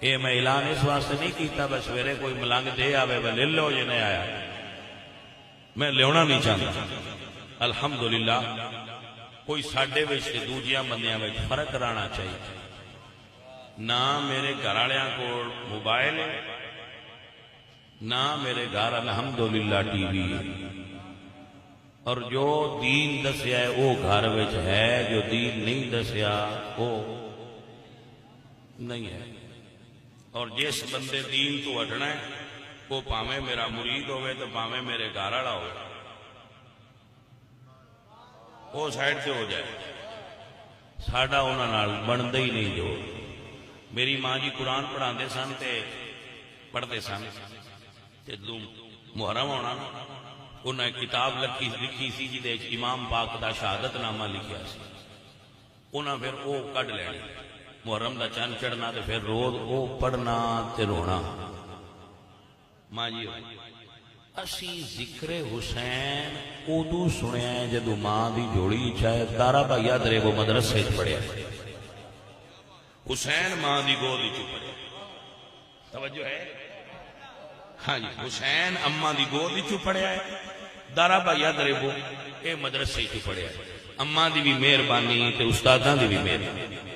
یہ میں اعلان اس واسطے نہیں کیتا بس سویرے کوئی ملنگ دے آوے میں لے لو جی نہیں آیا، میں لیونا نہیں چاہتا۔ الحمدللہ کوئی ساڈے وچ تے دوجیاں بندیاں وچ فرق رہنا چاہیے۔ نہ میرے گھر والیاں کول موبائل ہے، نہ میرے گھر الحمدللہ ٹی وی ہے، اور جو دین دسیا ہے وہ گھر وچ ہے، جو دین نہیں دسیا وہ نہیں ہے۔ اور جس بندے دین تو ہٹنا ہے وہ پاویں میرا مرید ہوئے تو پاویں میرے گھر والا ہوئے، وہ سائڈ سے ہو جائے، ساڈا انہاں نال بندا ہی نہیں۔ جو میری ماں جی قرآن پڑھاندے سن تے پڑھتے سن، جدوں محرم ہونا انہاں ایک کتاب لکھی سی جہدے وچ امام پاک دا شہادت نامہ لکھیا سی، انہاں پھر وہ کڈ لینی، محرم دا چند چڑھنا تے پھر روز وہ پڑھنا تے رونا۔ ماں جی اسی ذکر حسین ادو سنیا ہے جدو ماں دی جوڑی چاہے تارا بھائیا درے وہ مدرسے پڑھیا، حسین ماں دی گود چ پڑھیا، توجہ ہے؟ ہاں جی، حسین اماں دی گود چ پڑھیا ہے، دارا بھائیا درے وہ اے مدرسے چ پڑھیا ہے۔ اماں دی بھی مہربانی تے استاداں دی بھی مہربانی۔